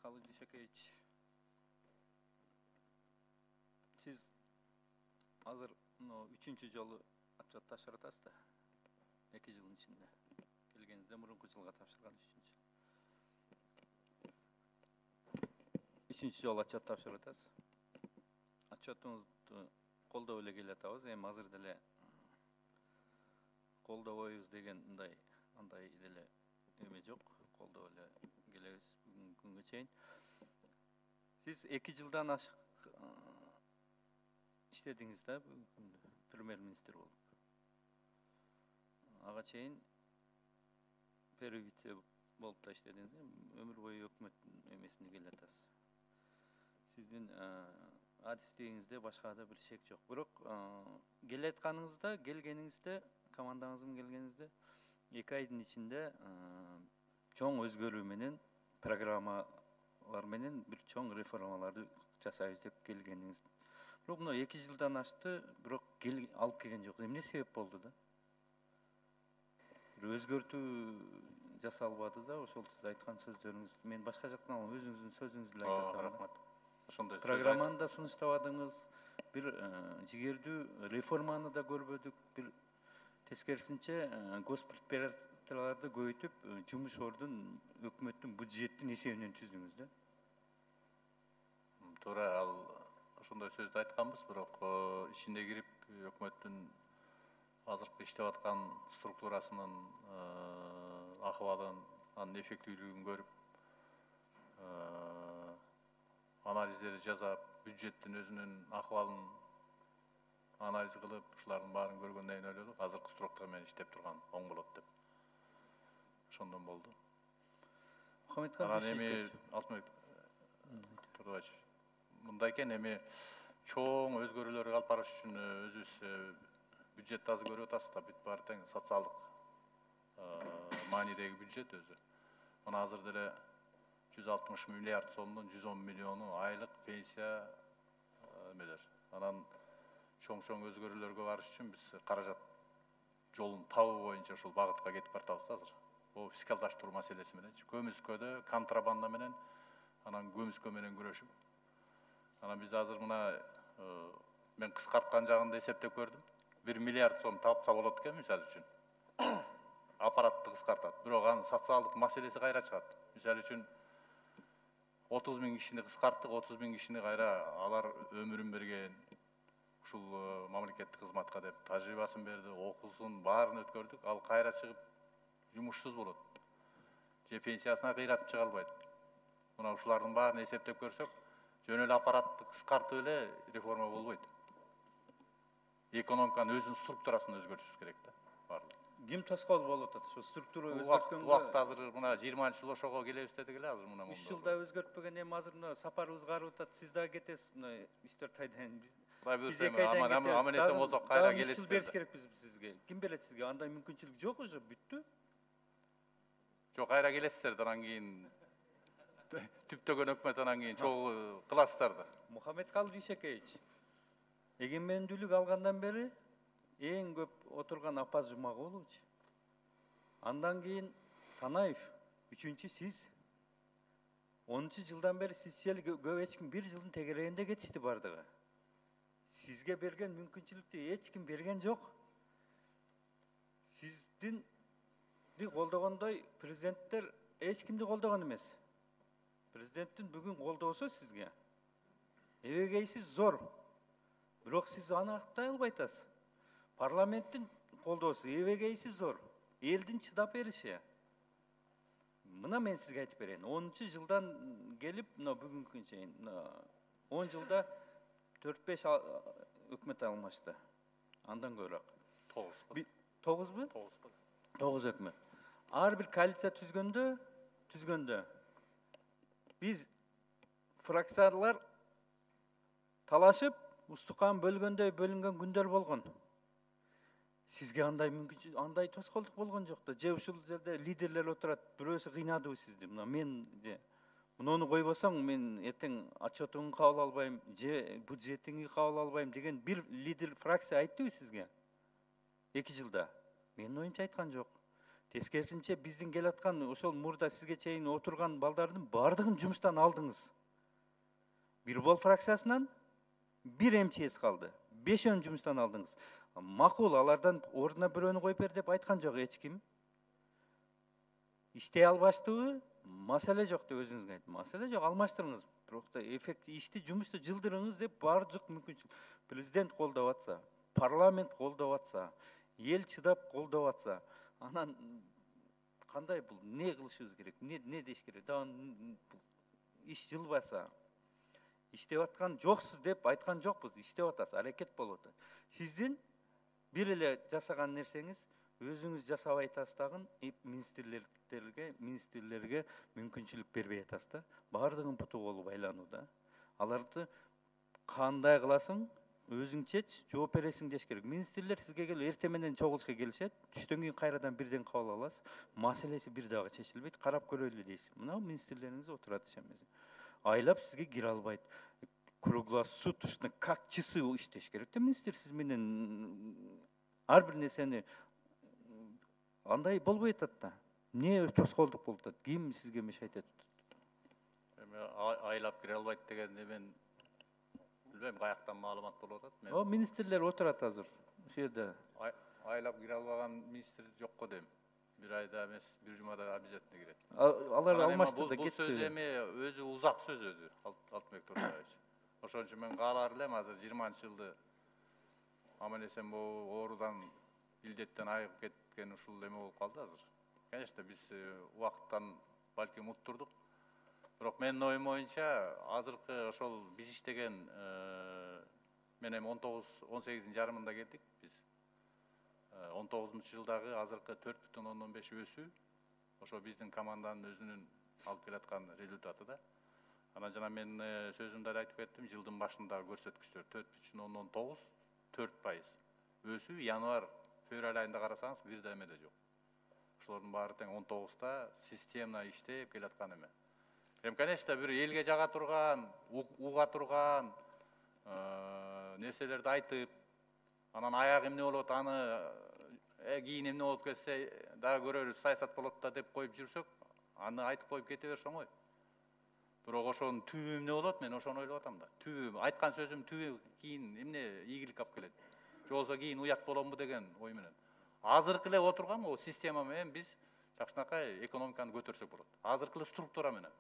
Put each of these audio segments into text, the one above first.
Muhammed Dişekevich, siz hazır 3. жолу отчет тапшырып атасыз да. 2 жылдын ичинде. Келгенинизде мурунку жылга тапшырган 3. жолу отчет тапшырып атасыз. Отчетуңузду колдоп эле келатабыз. Эми азыр деле колдобойбуз деген андай деле эме жок. Колдоп эле келебиз бүгүнкү күнгө чейин. Siz 2 жылдан ашык иштедиңиz да, премьер-министр болуп. Ага чейин первый-вице болуп да иштедиңиз, өмүр бою өкмөттүн эмесине келатасыз. Сиздин адистигиңизде башка да бир шек жок. Бирок келгениңизде, командаңыз менен келгениңизде 2 айдын ичинде чоң өзгөрүү менен программалар менен бир чоң реформаларды жасайбыз деп келгениңиз. Бирок мына 2 жылдан ашты, бирок алып келген жок. Эмне себеп болду да? Бир өзгөртүү жасалбады да, ошол сиз айткан сөздөрүңүз. Мен башка жактан алам, өзүңүздүн сөзүңүздү эле айтып атам. Рахмат. Ошондой Программаны да сунуштабадыңыз, бир жигердүү реформаны да көрбөдүк, бир тескерисинче госпредприятияларды көбөйтүп, жумуш ордун өкмөттүн бюджеттин эсебинен түздүңүз да. Туура, ал ошондой сөздү айтканбыз, бирок ичине кирип өкмөттүн азыркы иштеп аткан структурасынын акыбалын, анын эффективдүүлүгүн көрүп, анализдерди жасап, бюджеттин өзүнүн акыбалын анализ кылып, ушулардын баарын көргөндөн кийин ойлодук, азыркы структура менен иштеп турган оң болот деп. Ошондон болду. Анан эми Алтынбек Турдубаевич, мындай экен, эми чоң өзгөрүүлөргө алып барыш үчүн өзүбүз бюджетти азыр көрүп атасыз да, бүт баары тең социалдык маанидеги бюджет өзү. Мына азыр деле 160 миллиард сомдун 110 миллиону айлык пенсия эмелер. Анан чоң өзгөрүүлөргө барыш үчүн биз каражат жолун табуу боюнча ушул багытка кетип баратабыз азыр. Бул фискалдаштыруу маселеси менен, көмүскөдө контрабанда менен, анан көмүскө менен күрөшүп. Анан биз азыр мына мен кыскарткан жагында эсептеп көрдүм. 1 миллиард сом тапса болот экен, мисалы үчүн. Аппаратты кыскартат. Бирок анын социалдык маселеси кайра чыгат. Мисалы үчүн 30 000 кишини кыскарттык, 30 000 кишини кайра алар өмүрүн берген, ушул мамлекеттик кызматка деп тажрыйбасын берди, окуусун баарын өткөрдүк. Ал кайра чыгып жумушсуз болот. Же пенсиясына кыйратып чыга албайт. Мына ушулардын баарын эсептеп көрсөк, жөн эле аппаратты кыскартып эле реформа болбойт. Экономиканын өзүнүн структурасын өзгөртүшүбүз керек да, баардык. Ким тоскоол болуп атат? Ошо структура өзгөрткөнгө Убакыт азыр мына 20-жыл ошого келебиз дедик эле, азыр мына 3 жылда өзгөртпөгөн, эми азыр мына сапарыбыз карып атат, сиз дагы кетесиз, мына 3-4 айдан биз 2 айдан кетебиз. Аман-эсен болсок кайра келесиз. 3 жыл бериш керекпиз сизге. Ким берет сизге? Андай мүмкүнчүлүк жок уже, бүттү. Жок, кайра келесиздер да, анан кийин түптөгөн өкмөт анан кийин чогуу кыласыздар да. Мухаммед Дишекевич, эгемендүүлүк алгандан бери эң көп отурган Апаз Жумагулович. Андан кийин Танаев, 3-чү сиз. 10 жылдан бери сизче көп эч ким 1 жылдын тегерегинде кетишти бардыгы. Сизге берген мүмкүнчүлүктү эч ким берген жок. Сиздин колдогондой президенттер эч кимди колдогон эмес. Президенттин бүгүн колдоосу сизге эбегейсиз зор. Бирок сиз аны актай албай атасыз. Парламенттин колдоосу эбегейсиз зор. Элдин чыдап бериши. Мына мен сизге айтып берейин. 10 жылдан келип, мына бүгүнкү чейин 10 жылда 4-5 өкмөт алмашты. Андан көбүрөөк. 9бу? 9 өкмөт. Ар бир коалиция түзгөндө биз фракциялар талашып, устукан бөлгөндөй бөлүнгөн күндөр болгон. Сизге андай мүмкүнчүлүк, андай тоскоолдук болгон жок да. Же ушул жерде лидерлер отурат, бирөөсү кыйнадыбы сизди? Мына мен муну койбосоң мен эртең отчетуңду кабыл албайм, же бюджетиңди кабыл албайм деген бир лидер фракция айттыбы сизге? 2 жылда. Менин оюмча айткан жок. Тескерисинче биздин келаткан ошол мурда сизге чейин отурган балдардын баардыгын жумуштан алдыңыз. Бир бол фракциясынан бир МЧС калды. 5 жумуштан алдыңыз. Макул, алардан ордуна бирөөнү коюп бер деп айткан жок эч ким. Иштей албаштыбы? Маселе жок деп өзүңүзгө айттым. Маселе жок, алмаштырыңыз. Бирок да эффект ишти, жумушту жылдырыңыз деп баардык мүмкүнчүлүк. Президент колдоп атса, парламент колдоп атса, эл чыдап колдоп атса, анан кандай бул не кылышыбыз керек? Не деш керек? Да иш жылбаса, иштеп аткан жоксуз деп айткан жокпуз. Иштеп атасыз, аракет болуп атат. Сиздин бир эле жасаган нерсеңиз өзүңүз жасабай атасыз дагы министрлерге мүмкүнчүлүк бербей атасыз да. Баардыгын путу болуп айланууда. Аларды кандай кыласың, өзүң чеч, жооп бересиң деш керек. Министрлер сизге келип эртең менен чогулушка келишет, түштөн кийин кайрадан бирден кабыл аласыз. Маселеси бир дагы чечилбейт, карап көрөлү дейсиз. Мына министрлериңиз отурат ишемесин. Айлап сизге кире албайт. Круглосуточно, как часы иштеш керек да министр сиз менен ар бир нерсени андай болбой атат да. Эмне тоскоолдук болуп атат? Ким сизге мешайт этет? Айлап кире албайт дегенде мен билбейм каяктан маалымат болуп атат. О, министрлер отурат азыр. Ошол жерде. Айлап кире албаган министр жок го дейм. Бир айда эмес, бир жумада обязательно кирет. Алар алмаштырды, кетти. Бул сөз эми өзү узак сөз өзү, Алтынбек Турсунович. Ошон үчүн мен каалар элем азыр 20-жылды аман-эсен оорудан, илдеттен айыгып кеткен ушул эме болуп калды азыр. Конечно, биз убакыттан балким уттурдук. Бирок менин оюм боюнча азыркы ошол биз иштеген мен эми 18 жарымында келдик биз. 19-жылдагы азыркы 4,5 өсүү ошо биздин команданын өзүнүн алып келаткан результаты да. Анан жана мен сөзүмдө айтып кеттим, жылдын башындагы көрсөткүчтөр 4,9, 4%. Өсүү январь-февраль айында карасаңыз бир да эме да жок. Ошолордун баары тең 19-та системно иштеп келаткан эме. Эми, конечно, бир элге жага турган, уга турган нерселерди айтып, анан аягы эмне болот, аны кийин эмне болуп кетсе дагы көрөрүз, саясат болот да деп коюп жүрсөк, аны айтып коюп кете берсең ой. Бирок ошонун түбү эмне болот, мен ошону ойлоп атам да. Түбү, айткан сөзүм түбү кийин эмне ийгилик алып келет. Же болбосо кийин уят боломбу деген ой менен. Азыркы эле отурган бул система менен биз жакшынакай экономиканы көтөрсөк болот. Азыркы эле структура менен.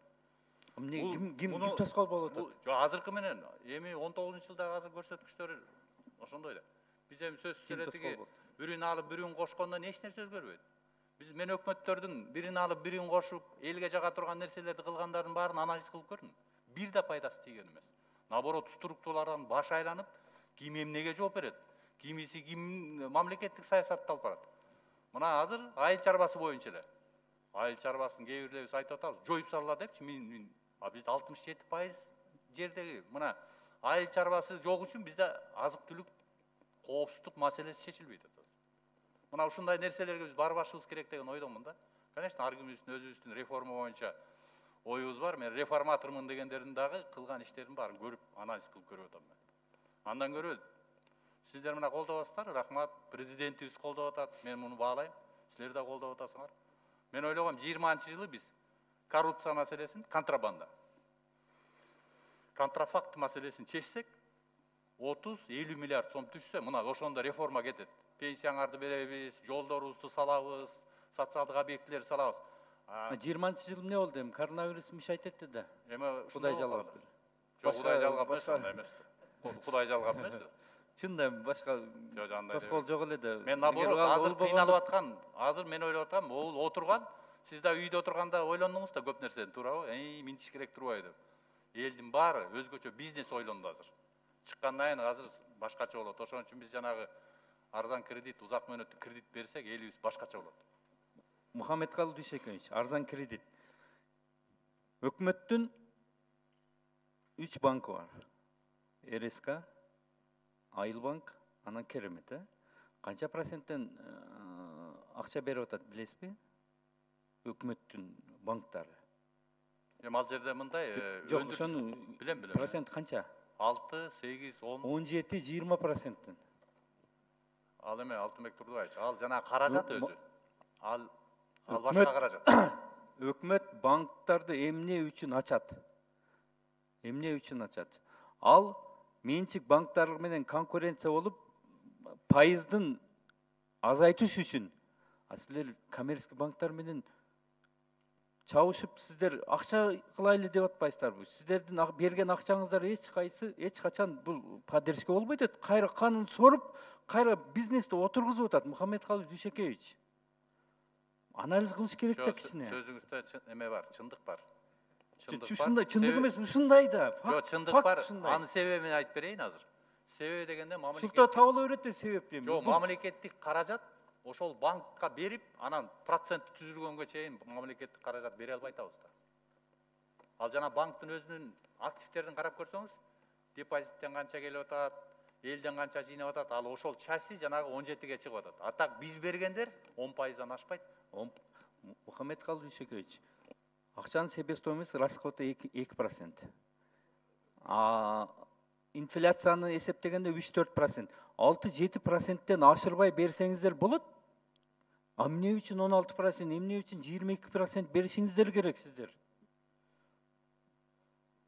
Ким тоскоол болуп атат? Жок, азыркы менен эми 19-жылдагы азыр көрсөткүчтөр ошондой да. Биз эми сөз сүрөтүгө бирин алып бирин кошкондон эч нерсе өзгөрбөйт. Биз мен өкмөттөрдүн бирин алып бирин кошуп, элге жага турган нерселерди кылгандардын баарын анализ кылып көрдүм. Бир да пайдасы тийген эмес. Наоборот, структуралардан баш айланып, ким эмнеге жооп берет, кимиси ким мамлекеттик саясатты алып барат. Мына азыр айыл чарбасы боюнча эле. Айыл чарбасын кээ бирлерибиз айтып атабыз, жоюп салалар депчи. Бизде 67% жердеги мына айыл чарбасы жок үчүн бизде азык-түлүк коопсуздук маселеси чечилбейт атат. Мына ушундай нерселерге биз барбашыбыз керек деген ойдомун да. Конечно, ар кимибиздин өзүбүздүн реформа боюнча оюбуз бар. Мен реформатормун дегендердин дагы кылган иштерин баарын көрүп, анализ кылып көрүп атам мен. Андан көрө сиздер мына колдоп атасыздар, рахмат. Президентибиз колдоп атат, мен муну баалайм. Силер да колдоп атасыңар. Мен ойлогом 20-жылы биз коррупция маселесин, контрафакт маселесин чечсек, 30-50 миллиард сом түшсө, мына ошондо реформа кетет. Пенсияңарды беребиз, жолдорубузду салабыз, социалдык объектилерди салабыз. 20-жыл эмне болду эми? Коронавирус мешайт этти да. Эми Кудай жалгап. Жок, Кудай жалгап эмес. Кудай жалгап эмес. Чында башка тоскоол жок эле да. Мен наоборот, азыр кыйналып аткан, азыр мен ойлоп атам, бул отурган, сиз да үйдө отурганда ойлондуңуз да көп нерсени, туурабы? Минтиш керек турбайбы деп. Элдин баары өзгөчө бизнес ойлонду азыр. Чыккандан кийин азыр башкача болот. Ошон үчүн биз жанагы арзан кредит, узак мөөнөттүк кредит берсек, элибиз башкача болот. Мухаммедкалый Дүйшөкенович, арзан кредит. Өкмөттүн 3 банкы бар. РСК, Айылбанк, анан Керемет. Канча проценттен акча берип атат билесизби? Өкмөттүн банктары. Эми ал жерде мындай, жок, ошону билем. Процент канча? 6, 8, 10. 17-20%. Ал эме Алтынбек Турдубаевич, ал жана каражат өзү. Ал Ал башка Өкмөт- каражат. Өкмөт банктарды эмне үчүн ачат? Эмне үчүн ачат? Ал менчик банктар менен конкуренция болуп, пайыздын азайтыш үчүн. Силер коммерческий банктар менен чабышып, сиздер акча кылайлы деп атпайсыздарбы? Сиздердин берген акчаңыздар эч качан бул поддержка болбойт эт. Кайра канун соруп, кайра бизнести отургузуп атат Мухаммедкалый Дүйшөкеевич. Анализ кылыш керек да кичине. Сөзүңүздө эме бар, чындык бар. Ушундай чындык эмес, ушундай да. Жок, чындык бар. Аны себебин айтып берейин азыр. Себеби дегенде Ушулта табыла берет да себеп эми. Жок, мамлекеттик каражат ошол банкка берип, анан процент түзүлгөнгө чейин мамлекеттик каражат бере албай атабыз да. Ал жана банктын өзүнүн активтерин карап көрсөңүз, депозиттен канча келип атат, элден канча жыйнап атат, ал ошол части жанагы 17ге чыгып атат. А так биз бергендер 10%дан ашпайт. Мухаммедкалый Дүйшөкеевич, акчанын себестоимость расходу 2%. Инфляцияны эсептегенде 3-4%. 6-7%тен ашырбай берсеңиздер болот. Эмне үчүн 16%, эмне үчүн 22% беришиңиздер керек сиздер?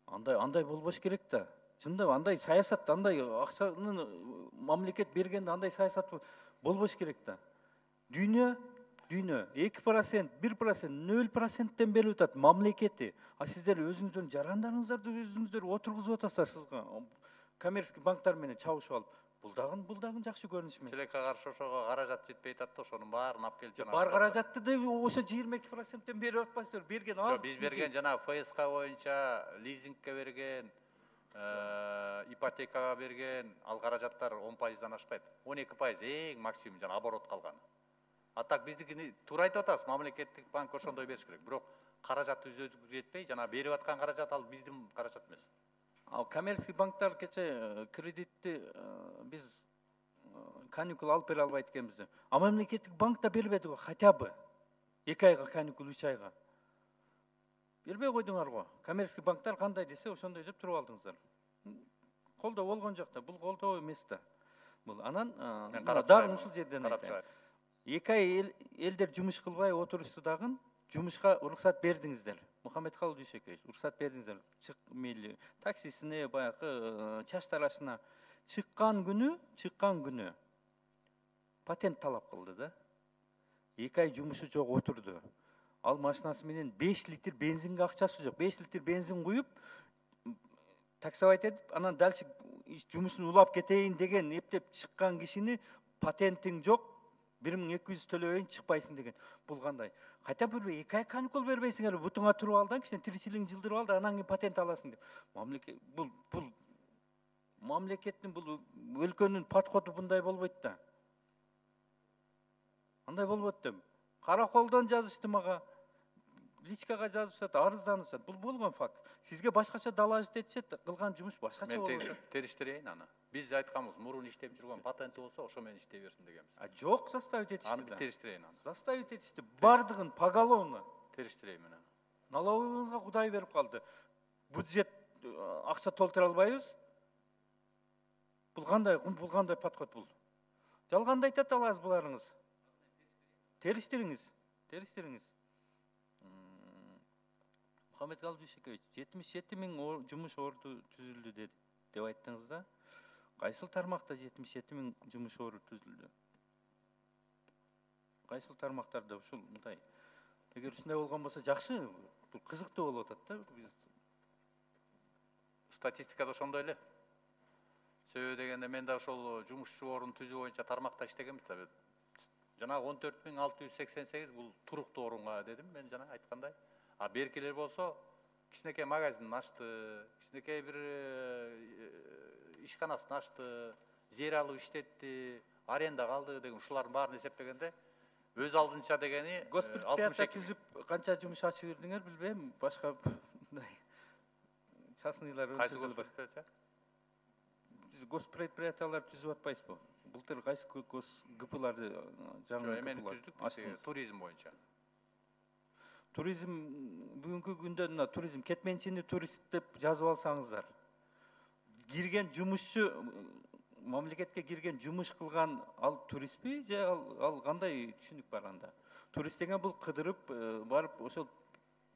Андай болбош керек да. Чындап андай саясат, андай акчаны мамлекет бергенде андай саясат болбош керек да. Дүйнө 2%, 1%, 0%тен берип атат мамлекети. А сиздер өзүңүздөрдүн жарандарыңыздарды өзүңүздөр отургузуп атасыздар сизге. Коммерческий банктар менен чабышып алып. Бул дагы жакшы көрүнүш эмес. Тилекке каршы ошого каражат жетпей атат да, ошонун баарын алып келип жана. Бар каражатты да ошо 22%тен берип атпайсыздар. Берген аз. Биз берген жана ФСК боюнча лизингке берген, ипотекага берген, ал каражаттар 10%дан ашпайт. 12% эң максимум жана оборот калган. А так биздикини туура айтып атасыз, мамлекеттик банк ошондой бериш керек. Бирок каражат өзүбүзгө жетпей, жана берип аткан каражат ал биздин каражат эмес. Ал коммерческий банктар кече кредитти биз каникул алып бере албайт экенбиз. А мамлекеттик банк да бербеди го, хотя бы 2 айга каникул, 3 айга. Бербей койдуңар го. Коммерческий банктар кандай десе ошондой деп туруп алдыңыздар. Колдоо болгон жок да, бул колдоо эмес да. Бул анан дагы ушул жерден айтайын. 2 ай элдер жумуш кылбай отурушты дагы жумушка уруксат бердиңиздер. Мухаммедкалый Дүйшөкеевич, уруксат бердиңиздер. Чык мейли таксисине, баягы чач тарашына чыккан күнү патент талап кылды да. 2 ай жумушу жок отурду. Ал машинасы менен 5 литр бензинге акчасы жок. 5 литр бензин куюп, таксовать этип, анан дальше жумушун улап кетейин деген эптеп чыккан кишини патентиң жок, 1200 төлөбөйүн чыкпайсың деген. Бул кандай? Хотя бы 2 ай каникул бербейсиңер, бутуңа туруп алдан кичине тиричилигиңди жылдырып ал да анан кийин патент аласың деп. Мамлекет бул мамлекеттин, бул өлкөнүн подходу мындай болбойт да. Андай болбойт да. Караколдон жазышты мага, личкага жазышат, арызданышат. Бул болгон факт. Сизге башкача далажет этишет, кылган жумуш башкача болот. Мен териштирейин аны. Биз айтканбыз, мурун иштеп жүргөн патенти болсо, ошо менен иштей берсин дегенбиз. Жок, заставить этишти. Аны териштирейин аны. Заставить этишти. Бардыгын поголовно. Териштирейин мен аны. Налоговыйга Кудай берип калды. Бюджет акча толтура албайбыз. Бул кандай подход бул? Жалганды айтат аласыз буларыңыз. Териштириңиз. Мухаммедкалый Дүйшөкеевич, 77 000 жумуш орду түзүлдү деп айттыңыз да. Кайсыл тармакта 77 000 жумуш орду түзүлдү? Кайсыл тармактарда ушул мындай? Эгер ушундай болгон болсо жакшы, бул кызыктуу болуп атат да. Биз статистикада ошондой эле. Себеби дегенде мен да ошол жумушчу орун түзүү боюнча тармакта иштегенбиз да. Жана 14.688 бул туруктуу орунга дедим мен жана айткандай. А беркелер болсо кичинекей магазин ачты, кичинекей бир ишканасын ачты, жер алып иштетти, арендага алды деген ушулардын баарын эсептегенде өз алдынча дегени госпредприятие түзүп канча жумуш ачып бердиңер билбейм, башка мындай частныйлар кайсы госпредприятие? Биз госпредприятиялар түзүп атпайбызбы? Былтыр кайсы ГПларды жаңы эмени түздүк, туризм боюнча. Туризм бүгүнкү күндө мына туризм кетменчини турист деп жазып алсаңыздар. Кирген жумушчу, мамлекетке кирген жумуш кылган ал туристпи же ал кандай түшүнүк бар анда? турист деген бул кыдырып барып ошол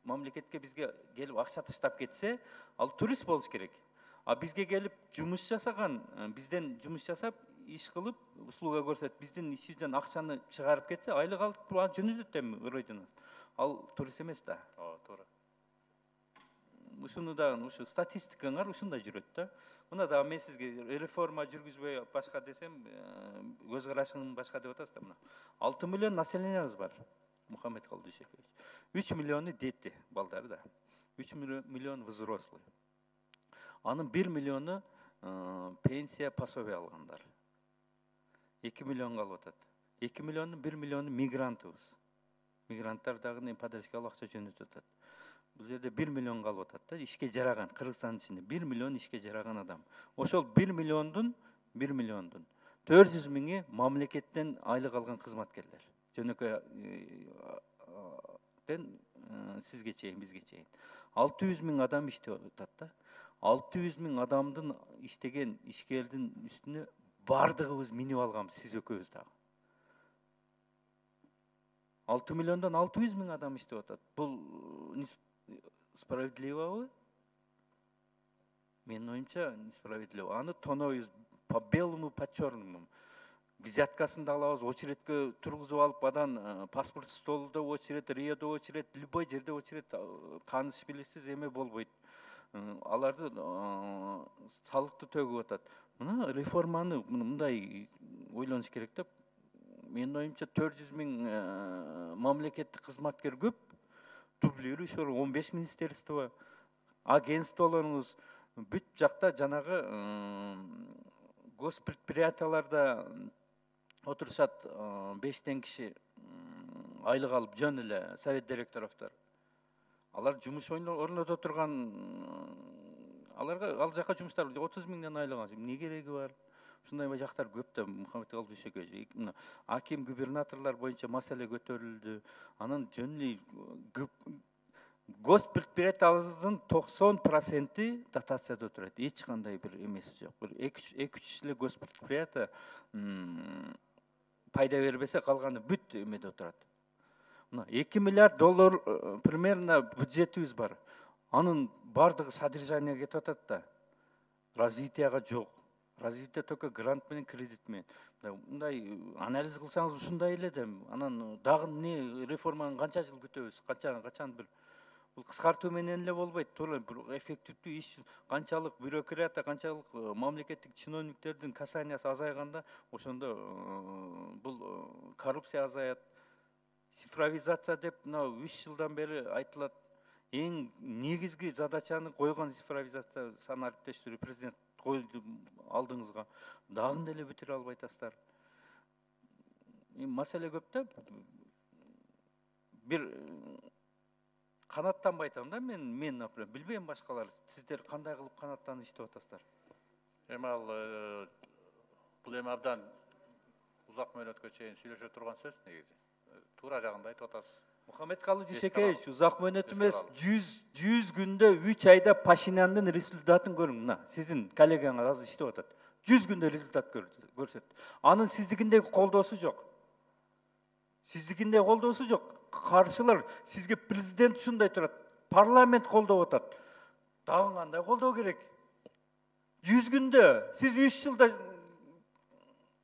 мамлекетке бизге келип акча таштап кетсе, ал турист болуш керек. А бизге келип жумуш жасаган, бизден жумуш жасап, иш кылып, услуга көрсөтүп, биздин ишибизден акчаны чыгарып кетсе, айлык алып жөнөтөт эми родинасы. Ал турист эмес да. Ооба, туура. Ушуну да ушу статистикаңар ушундай жүрөт да. Мына да мен сизге реформа жүргүзбөй башка десем, көз карашың башка деп атасыз да мына. 6 миллион населениябыз бар. Мухаммедкалый Дүйшөкөевич. 3 миллиону дети, балдары да. 3 миллион взрослый. Анын 1 миллиону пенсия, пособие алгандар. 2 миллион калып атат. 2 миллионун 1 миллиону мигрантыбыз. Мигранттар дагы поддержкалык акча жөнөтүп атат. Бул жерде 1 миллион калып атат да, ишке жараган, Кыргызстандын ичинде 1 миллион ишке жараган адам. Ошол 1 миллиондун 400 миңи мамлекеттен айлык алган кызматкерлер. Жөнөкөйдөн сизге чейин, бизге чейин. 600 миң адам иштеп атат да. 600 миң адамдын иштеген ишкердин үстүнө бардыгыбыз минип алганбыз, сиз экөөбүз дагы. 6 миллиондан 600 миң адам иштеп атат. Бул справедливобу? Менин оюмча несправедливо. Аны тонойбуз по белому, по черному. Взяткасын да алабыз, очередке тургузуп алып, адан паспорт столуда очеред, риодо очеред, любой жерде очеред, тааныш билишсиз эме болбойт. Аларды салыкты төгүп атат. Мына реформаны мындай ойлонуш керек деп. Менин оюмча 400 миң мамлекеттик кызматкер көп. Дублирующий 15 министерство, агентстволоруңуз бүт жакта жанагы госпредприятияларда отурушат 5 киши айлык алып жөн эле совет директоровдор. Алар жумуш орното турган, аларга ал жака жумуштар 30 миңден айлык алат. Эмне кереги бар? Ушундай жактар көп да, Мухаммедкалый Дүйшөкөевич. Аким, губернаторлор боюнча маселе көтөрүлдү. Анын жөн эле госпредприятиялардын 90% дотацияда турат. Эч кандай бир эмеси жок. Бир 2-3 эле госпредприятие пайда бербесе, калганы бүт эмеде турат. Мына 2 миллиард доллар примерно бюджетибиз бар. Анын бардыгы содержание кетип атат да. Развитияга жок. Развитие только грант менен, кредит менен. Мындай анализ кылсаңыз ушундай эле да. Анан дагы эмне реформаны канча жыл күтөбүз? Качан бир бул кыскартуу менен эле болбойт. Туура бир эффективдүү иш, канчалык бюрократия, канчалык мамлекеттик чиновниктердин касаниясы азайганда, ошондо бул коррупция азаят. Цифровизация деп мына 3 жылдан бери айтылат. Эң негизги задачаны койгон цифровизация санариптештирүү президент койду алдыңызга. Дагы деле бүтүрө албай атасыздар. Маселе көп да. Бир канаттанбай атам да мен например билбейм башкалар. Сиздер кандай кылып канаттанып иштеп атасыздар? Эми ал бул эми абдан узак мөөнөткө чейин сүйлөшө турган сөз негизи. Туура жагында айтып атасыз. Мухаммедкалый Дүйшөкөевич, узак мөөнөт эмес, 100 күндө 3 айда Пашиняндын результатын көрүң. Мына сиздин коллегаңыз азыр иштеп атат. 100 күндө результат көрсөт. Анын сиздикиндеги колдоосу жок. Сиздикиндеги колдоосу жок. Каршылар сизге президент ушундай турат. Парламент колдоп атат. Дагы кандай колдоо керек? 100 күндө, сиз 3 жылда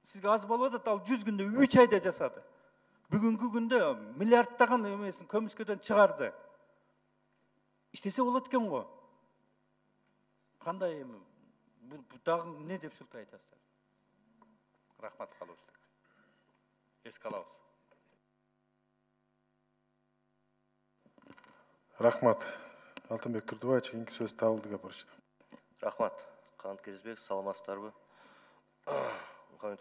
сизге аз болуп атат, ал 100 күндө 3 айда жасады. Бүгүнкү күндө миллиардтаган эмесин көмүскөдөн чыгарды. Иштесе болот экен го. Кандай эми? Бул дагы эмне деп шылтай айтасыздар? Рахмат калыбыз. Эске алабыз. Рахмат. Алтынбек Турдубаевич, кийинки сөз Табылдыга барышты. Рахмат. Канат Кезбек, саламатсыздарбы? Мухаммед